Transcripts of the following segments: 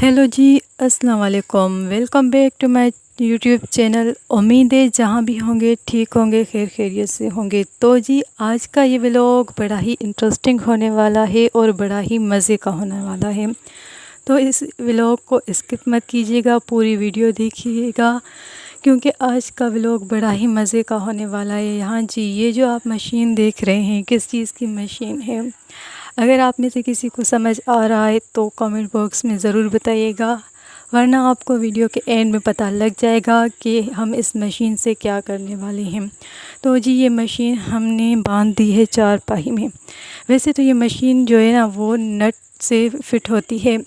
Hello ji, अस्सलाम वालेकुम। Welcome back to my YouTube channel. उम्मीद है जहाँ भी होंगे ठीक होंगे, खैर खैरियत से होंगे। तो जी आज का ये व्लॉग बड़ा ही इंटरेस्टिंग होने वाला है और बड़ा ही मज़े का होने वाला है। तो इस व्लॉग को स्किप मत कीजिएगा, पूरी वीडियो देखिएगा क्योंकि आज का व्लॉग बड़ा ही मज़े का होने वाला है। यहाँ जी ये जो आप मशीन देख रहे हैं किस चीज़ की मशीन है? अगर आप में से किसी को समझ आ रहा है तो कमेंट बॉक्स में ज़रूर बताइएगा, वरना आपको वीडियो के एंड में पता लग जाएगा कि हम इस मशीन से क्या करने वाले हैं। तो जी ये मशीन हमने बांध दी है चारपाई में। वैसे तो ये मशीन जो है ना वो नट से फिट होती है,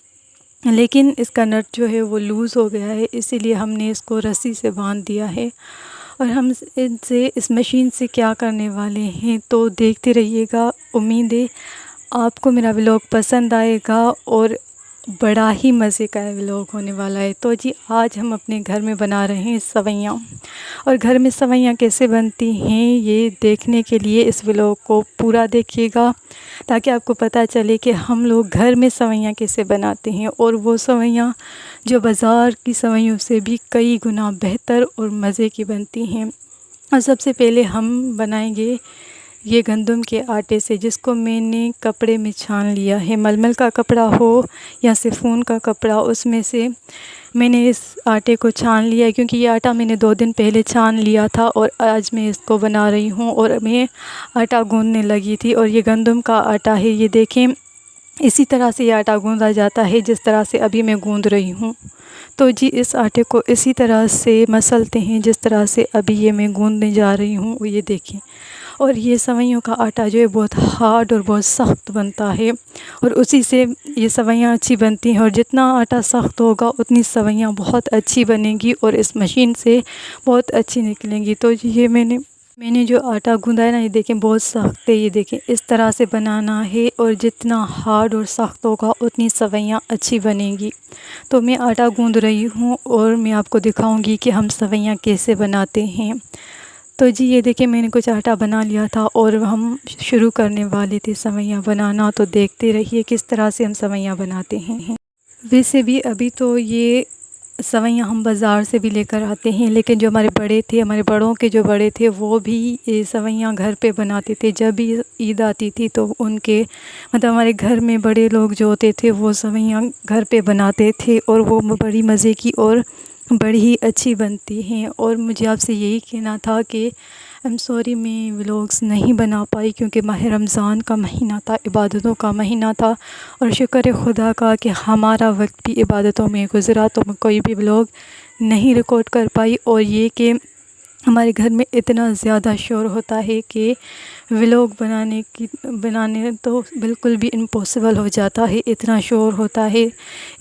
लेकिन इसका नट जो है वो लूज़ हो गया है, इसीलिए हमने इसको रस्सी से बांध दिया है। और हम इनसे इस मशीन से क्या करने वाले हैं तो देखते रहिएगा। उम्मीद है आपको मेरा व्लॉग पसंद आएगा और बड़ा ही मज़े का व्लॉग होने वाला है। तो जी आज हम अपने घर में बना रहे हैं सवैयाँ, और घर में सवैयाँ कैसे बनती हैं ये देखने के लिए इस व्लॉग को पूरा देखिएगा, ताकि आपको पता चले कि हम लोग घर में सवैयाँ कैसे बनाते हैं, और वो सवैयाँ जो बाज़ार की सवैयों से भी कई गुना बेहतर और मज़े की बनती हैं। और सबसे पहले हम बनाएंगे ये गंदम के आटे से, जिसको मैंने कपड़े में छान लिया है। मलमल का कपड़ा हो या सिफून का कपड़ा, उसमें से मैंने इस आटे को छान लिया है, क्योंकि ये आटा मैंने 2 दिन पहले छान लिया था और आज मैं इसको बना रही हूँ। और मैं आटा गूँधने लगी थी, और ये गंदम का आटा है। ये देखें, इसी तरह से ये आटा गूँधा जाता है जिस तरह से अभी मैं गूँध रही हूँ। तो जी इस आटे को इसी तरह से मसलते हैं जिस तरह से अभी ये मैं गूँधने जा रही हूँ। ये देखें, और ये सवैयों का आटा जो है बहुत हार्ड और बहुत सख्त बनता है, और उसी से ये सवैयाँ अच्छी बनती हैं। और जितना आटा सख्त होगा उतनी सवैयाँ बहुत अच्छी बनेंगी और इस मशीन से बहुत अच्छी निकलेंगी। तो ये मैंने जो आटा गूँधा है ना, ये देखें बहुत सख्त है। ये देखें इस तरह से बनाना है, और जितना हार्ड और सख्त होगा उतनी सवैयाँ अच्छी बनेंगी। तो मैं आटा गूँध रही हूँ और मैं आपको दिखाऊंगी कि हम सवैयाँ कैसे बनाते हैं। तो जी ये देखिए, मैंने कुछ आटा बना लिया था और हम शुरू करने वाले थे सवैयाँ बनाना। तो देखते रहिए किस तरह से हम सवैयाँ बनाते हैं। वैसे भी अभी तो ये सवैयाँ हम बाज़ार से भी लेकर आते हैं, लेकिन जो हमारे बड़े थे, हमारे बड़ों के जो बड़े थे, वो भी ये सवैयाँ घर पे बनाते थे। जब भी ईद आती थी तो उनके मतलब हमारे घर में बड़े लोग जो होते थे वो सवैयाँ घर पे बनाते थे, और वो बड़ी मज़े की और बड़ी ही अच्छी बनती हैं। और मुझे आपसे यही कहना था कि आई एम सॉरी मैं व्लॉग्स नहीं बना पाई, क्योंकि माह रमज़ान का महीना था, इबादतों का महीना था, और शुक्र है खुदा का कि हमारा वक्त भी इबादतों में गुज़रा, तो मैं कोई भी व्लॉग नहीं रिकॉर्ड कर पाई। और ये कि हमारे घर में इतना ज़्यादा शोर होता है कि व्लॉग बनाने तो बिल्कुल भी इम्पॉसिबल हो जाता है, इतना शोर होता है।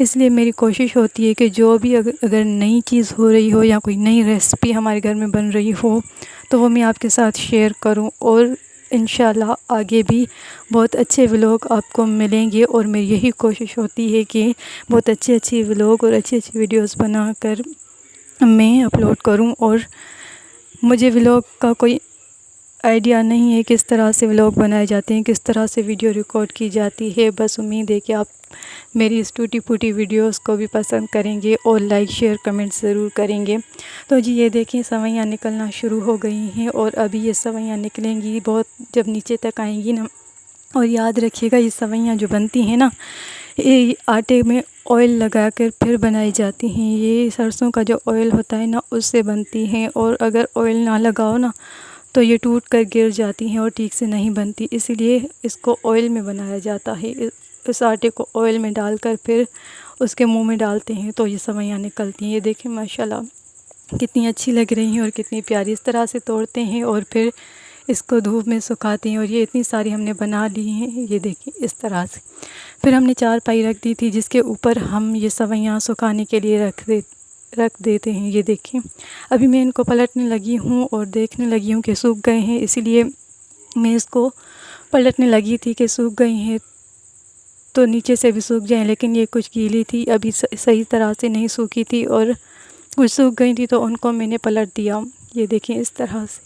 इसलिए मेरी कोशिश होती है कि जो भी अगर नई चीज़ हो रही हो या कोई नई रेसिपी हमारे घर में बन रही हो तो वो मैं आपके साथ शेयर करूं, और इंशाल्लाह आगे भी बहुत अच्छे व्लॉग आपको मिलेंगे। और मेरी यही कोशिश होती है कि बहुत अच्छे व्लॉग और अच्छी वीडियोस बनाकर मैं अपलोड करूं। और मुझे व्लॉग का कोई आइडिया नहीं है किस तरह से व्लॉग बनाए जाते हैं, किस तरह से वीडियो रिकॉर्ड की जाती है। बस उम्मीद है कि आप मेरी इस टूटी फूटी वीडियोस को भी पसंद करेंगे और लाइक शेयर कमेंट ज़रूर करेंगे। तो जी ये देखें, सवैयाँ निकलना शुरू हो गई हैं, और अभी ये सवैयाँ निकलेंगी बहुत जब नीचे तक आएंगी ना। और याद रखिएगा, ये सवैयाँ जो बनती हैं ना, ये आटे में ऑयल लगा कर फिर बनाई जाती हैं। ये सरसों का जो ऑयल होता है ना उससे बनती हैं, और अगर ऑयल ना लगाओ ना तो ये टूट कर गिर जाती हैं और ठीक से नहीं बनती। इसीलिए इसको ऑयल में बनाया जाता है। इस आटे को ऑयल में डालकर फिर उसके मुंह में डालते हैं तो ये सवैयाँ निकलती हैं। ये देखें माशाल्लाह कितनी अच्छी लग रही हैं और कितनी प्यारी। इस तरह से तोड़ते हैं और फिर इसको धूप में सुखाते हैं। और ये इतनी सारी हमने बना ली हैं, ये देखिए इस तरह से। फिर हमने चारपाई रख दी थी जिसके ऊपर हम ये सवैयाँ सुखाने के लिए रख देते हैं। ये देखें, अभी मैं इनको पलटने लगी हूँ और देखने लगी हूँ कि सूख गए हैं, इसीलिए मैं इसको पलटने लगी थी कि सूख गई हैं तो नीचे से भी सूख जाएं। लेकिन ये कुछ गीली थी, अभी सही तरह से नहीं सूखी थी, और कुछ सूख गई थी तो उनको मैंने पलट दिया। ये देखें इस तरह से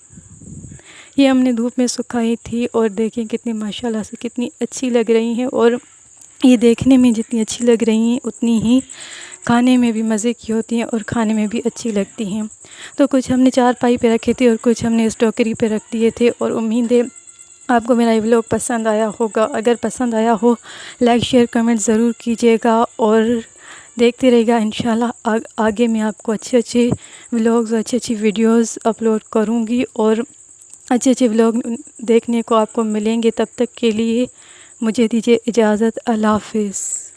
ये हमने धूप में सुखाई थी, और देखें कितनी माशाल्लाह से कितनी अच्छी लग रही हैं। और ये देखने में जितनी अच्छी लग रही हैं उतनी ही खाने में भी मज़े की होती हैं और खाने में भी अच्छी लगती हैं। तो कुछ हमने चारपाई पे रखे थे और कुछ हमने इस टोकरी पे रख दिए थे। और उम्मीद है आपको मेरा ये व्लॉग पसंद आया होगा। अगर पसंद आया हो लाइक शेयर कमेंट ज़रूर कीजिएगा और देखते रहिएगा। इंशाल्लाह आगे मैं आपको अच्छे अच्छे व्लॉग्स, अच्छी अच्छी वीडियोस अपलोड करूँगी और अच्छे अच्छे व्लॉग देखने को आपको मिलेंगे। तब तक के लिए मुझे दीजिए इजाज़त। अल्लाह हाफ़िज़।